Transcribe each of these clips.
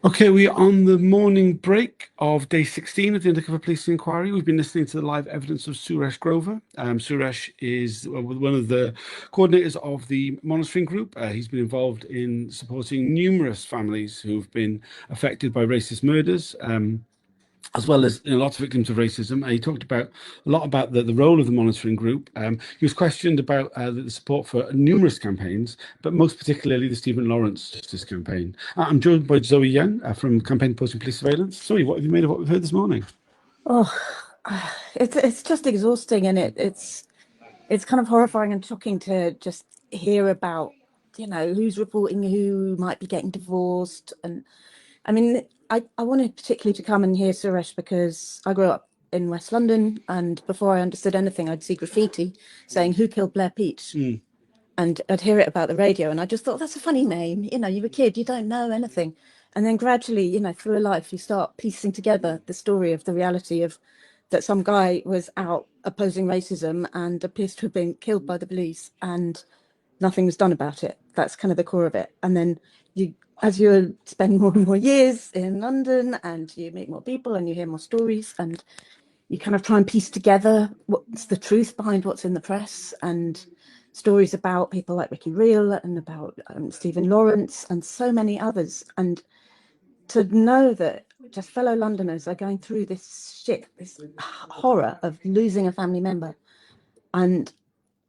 Okay, we're on the morning break of day 16 of the Undercover Policing Inquiry. We've been listening to the live evidence of Suresh Grover. Suresh is one of the coordinators of the monitoring group. He's been involved in supporting numerous families who've been affected by racist murders. As well as lots of victims of racism. He talked about a lot about the role of the monitoring group. He was questioned about the support for numerous campaigns, but most particularly the Stephen Lawrence Justice Campaign. I'm joined by Zoe Young from Campaign Opposing Police Surveillance. Zoe, what have you made of what we've heard this morning? Oh, it's just exhausting, and it's kind of horrifying and shocking to just hear about, who's reporting who might be getting divorced. And I mean, I wanted particularly to come and hear Suresh because I grew up in West London, and before I understood anything, I'd see graffiti saying "Who killed Blair Peach?" And I'd hear it about the radio, and I just thought that's a funny name. You're a kid, you don't know anything. And then gradually, through life, you start piecing together the story of the reality of that some guy was out opposing racism and appears to have been killed by the police, and nothing was done about it. That's kind of the core of it. And then as you spend more and more years in London, and you meet more people and you hear more stories, and you kind of try and piece together what's the truth behind what's in the press, and stories about people like Ricky Reel and about Stephen Lawrence and so many others. And to know that just fellow Londoners are going through this shit, this horror of losing a family member, and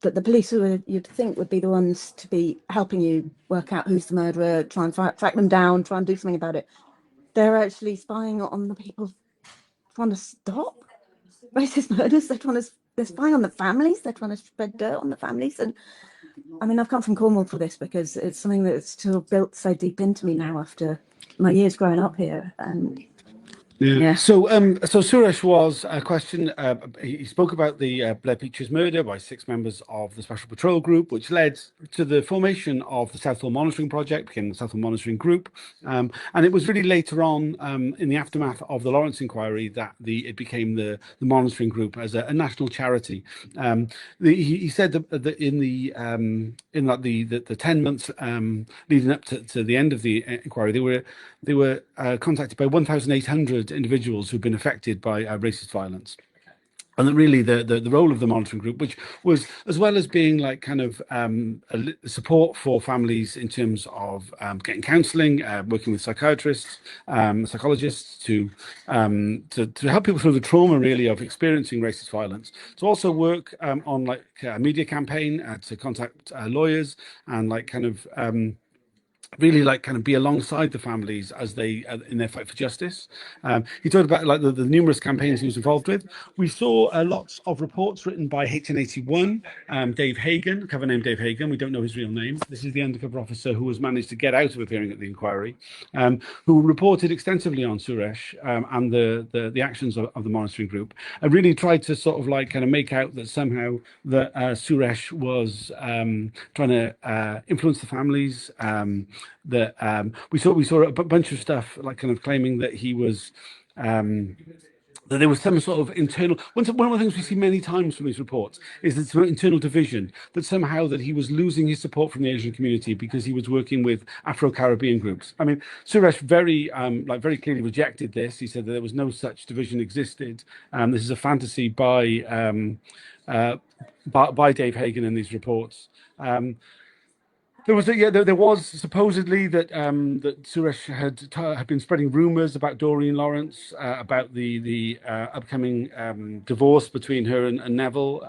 that the police, who you'd think would be the ones to be helping you work out who's the murderer, try and track them down, try and do something about it, they're actually spying on the people trying to stop racist murders. They're spying on the families. They're trying to spread dirt on the families. And I mean, I've come from Cornwall for this because it's something that's still built so deep into me now after my years growing up here. And Yeah. yeah. So Suresh was a question. He spoke about the Blair Peaches murder by six members of the Special Patrol Group, which led to the formation of the Southall Monitoring Project, became the Southall Monitoring Group. And it was really later on, in the aftermath of the Lawrence inquiry, that it became the Monitoring Group as a national charity. He said that in the 10 months leading up to the end of the inquiry, they were contacted by 1,800 individuals who've been affected by racist violence. And that really the role of the monitoring group, which was, as well as being like kind of support for families in terms of getting counselling, working with psychiatrists, psychologists to help people through the trauma really of experiencing racist violence. To also work on like a media campaign to contact lawyers and like kind of really like kind of be alongside the families as they in their fight for justice. He talked about like the numerous campaigns he was involved with. We saw lots of reports written by HN81 Dave Hagan, cover name Dave Hagan. We don't know his real name. This is the undercover officer who was managed to get out of appearing at the inquiry, who reported extensively on Suresh and the actions of the monitoring group. I really tried to sort of like kind of make out that somehow that Suresh was trying to influence the families. That we saw a bunch of stuff like kind of claiming that he was that there was some sort of internal one of the things we see many times from these reports is this internal division, that somehow that he was losing his support from the Asian community because he was working with Afro-Caribbean groups. I mean, Suresh very clearly rejected this. He said that there was no such division existed. This is a fantasy by Dave Hagan in these reports. There was supposedly that Suresh had been spreading rumors about Doreen Lawrence, about the upcoming divorce between her and Neville.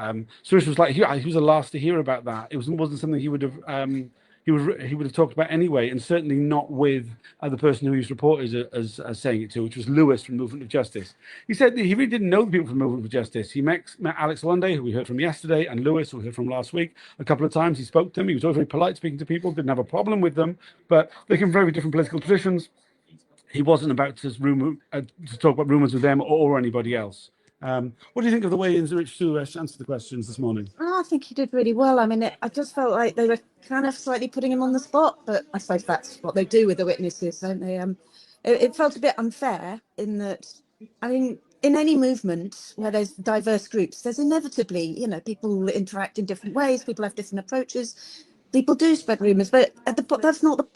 Suresh was like he was the last to hear about that. It wasn't something he would have he would have talked about anyway, and certainly not with the person who he's reported as saying it to, which was Lewis from Movement of Justice. He said that he really didn't know the people from Movement of Justice. He met Alex one day, who we heard from yesterday, and Lewis, who we heard from last week, a couple of times. He spoke to them. He was always very polite speaking to people, didn't have a problem with them, but they came from very different political positions. He wasn't about to talk about rumors with them or anybody else. What do you think of the way in which Suresh answered the questions this morning? I think he did really well. I mean, I just felt like they were kind of slightly putting him on the spot, but I suppose that's what they do with the witnesses, don't they? It felt a bit unfair in that, I mean, in any movement where there's diverse groups, there's inevitably, people interact in different ways, people have different approaches, people do spread rumors, but that's not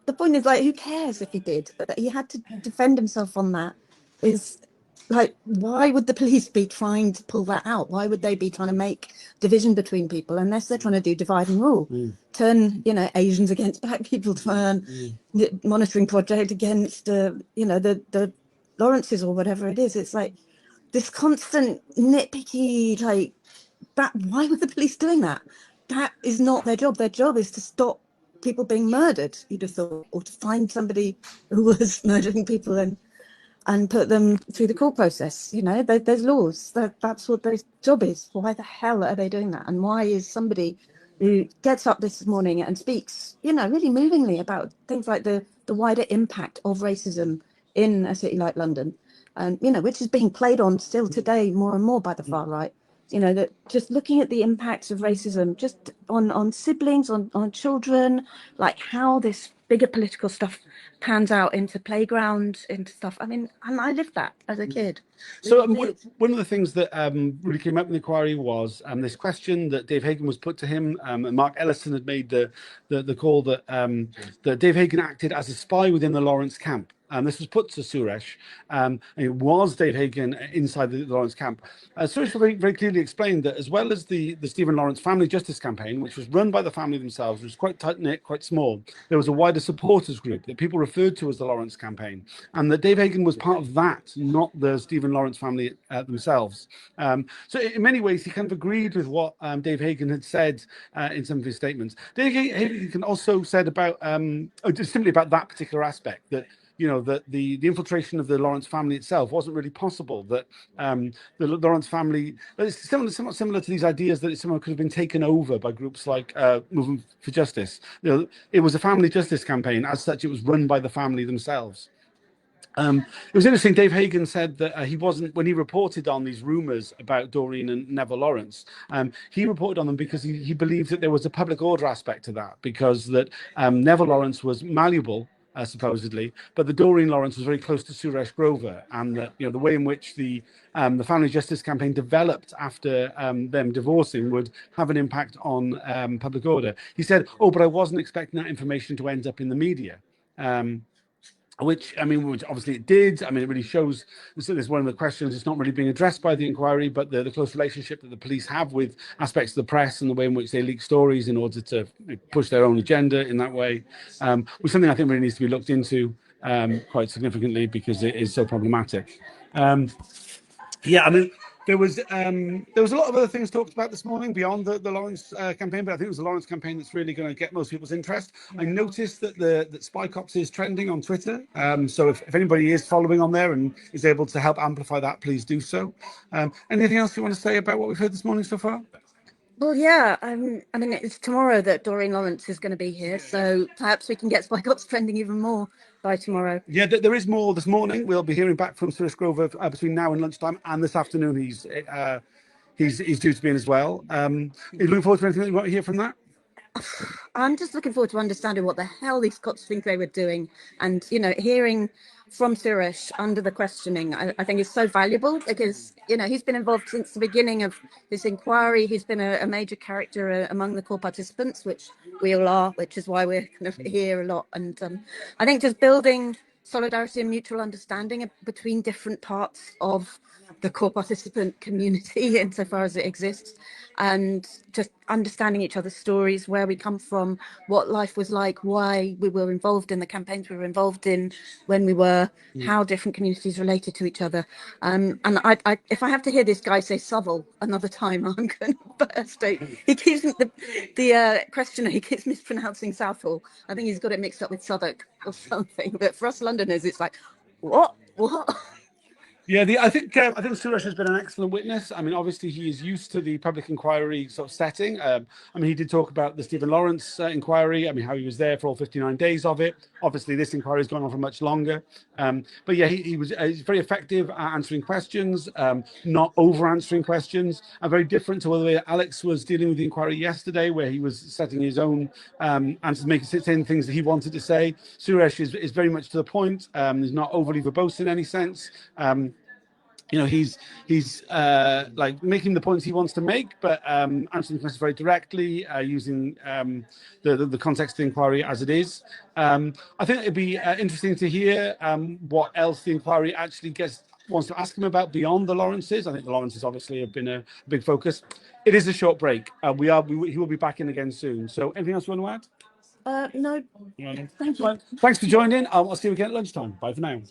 the point is, like, who cares if he did? But he had to defend himself on that. Is like, why would the police be trying to pull that out? Why would they be trying to make division between people unless they're trying to do divide and rule? Turn, Asians against black people, turn the monitoring project against, the Lawrences or whatever it is. It's like this constant nitpicky, like, that. Why were the police doing that? That is not their job. Their job is to stop people being murdered, you'd have thought, or to find somebody who was murdering people and put them through the court process. There's laws. That's what their job is. Why the hell are they doing that? And why is somebody who gets up this morning and speaks, really movingly about things like the wider impact of racism in a city like London, and which is being played on still today more and more by the far right. That just looking at the impacts of racism just on siblings, on children, like how this bigger political stuff pans out into playground, into stuff. I mean, and I lived that as a kid. So one of the things that really came up in the inquiry was this question that Dave Hagan was put to him, and Mark Ellison had made the call that that Dave Hagan acted as a spy within the Lawrence camp. This was put to Suresh, and it was Dave Hagan inside the Lawrence camp. Suresh very, very clearly explained that as well as the Stephen Lawrence Family Justice Campaign, which was run by the family themselves, which was quite tight-knit, quite small, there was a wider supporters group that people referred to as the Lawrence Campaign, and that Dave Hagan was part of that, not the Stephen Lawrence family themselves. So in many ways, he kind of agreed with what Dave Hagan had said in some of his statements. Dave Hagan also said about, just simply about that particular aspect, that that the infiltration of the Lawrence family itself wasn't really possible, that the Lawrence family, it's somewhat similar to these ideas that someone could have been taken over by groups like Movement for Justice. It was a family justice campaign. As such, it was run by the family themselves. It was interesting. Dave Hagan said that he wasn't, when he reported on these rumours about Doreen and Neville Lawrence, he reported on them because he believed that there was a public order aspect to that, because that Neville Lawrence was malleable, supposedly, but the Doreen Lawrence was very close to Suresh Grover, and that the way in which the family justice campaign developed after them divorcing would have an impact on public order. He said, "Oh, but I wasn't expecting that information to end up in the media." Which obviously it did. I mean, it really shows. So there's one of the questions. It's not really being addressed by the inquiry, but the close relationship that the police have with aspects of the press and the way in which they leak stories in order to push their own agenda in that way, was something I think really needs to be looked into quite significantly, because it is so problematic. There was a lot of other things talked about this morning beyond the Lawrence campaign, but I think it was the Lawrence campaign that's really going to get most people's interest. I noticed that that Spycops is trending on Twitter, so if anybody is following on there and is able to help amplify that, please do so. Anything else you want to say about what we've heard this morning so far? Well, yeah, it's tomorrow that Doreen Lawrence is going to be here, so perhaps we can get Spycops trending even more by tomorrow. Yeah, there is more this morning. We'll be hearing back from Suresh Grover between now and lunchtime, and this afternoon he's due to be in as well. Are you looking forward to anything that you want to hear from that? I'm just looking forward to understanding what the hell these cops think they were doing, and hearing from Suresh under the questioning, I think is so valuable, because he's been involved since the beginning of this inquiry. He's been a major character among the core participants, which we all are, which is why we're kind of here a lot. And I think just building solidarity and mutual understanding between different parts of the core participant community insofar as it exists, and just understanding each other's stories, where we come from, what life was like, why we were involved in the campaigns we were involved in when we were, how different communities related to each other. And I if I have to hear this guy say Southall another time, I'm going to burst out. He keeps the questioner, he keeps mispronouncing Southall. I think he's got it mixed up with Southwark or something. But for us Londoners, it's like, what? Yeah, I think Suresh has been an excellent witness. I mean, obviously he is used to the public inquiry sort of setting. He did talk about the Stephen Lawrence inquiry. I mean, how he was there for all 59 days of it. Obviously, this inquiry has gone on for much longer. But yeah, he was very effective at answering questions, not over answering questions. Very different to the way Alex was dealing with the inquiry yesterday, where he was setting his own answers, saying things that he wanted to say. Suresh is very much to the point. He's not overly verbose in any sense. he's like making the points he wants to make, but answering the questions very directly, using the context of the inquiry as it is. I think it'd be interesting to hear what else the inquiry actually wants to ask him about beyond the Lawrences. I think the Lawrences obviously have been a big focus. It is a short break. He will be back in again soon. So anything else you want to add? No, thank you. Well, thanks for joining. I'll see you again at lunchtime. Bye for now.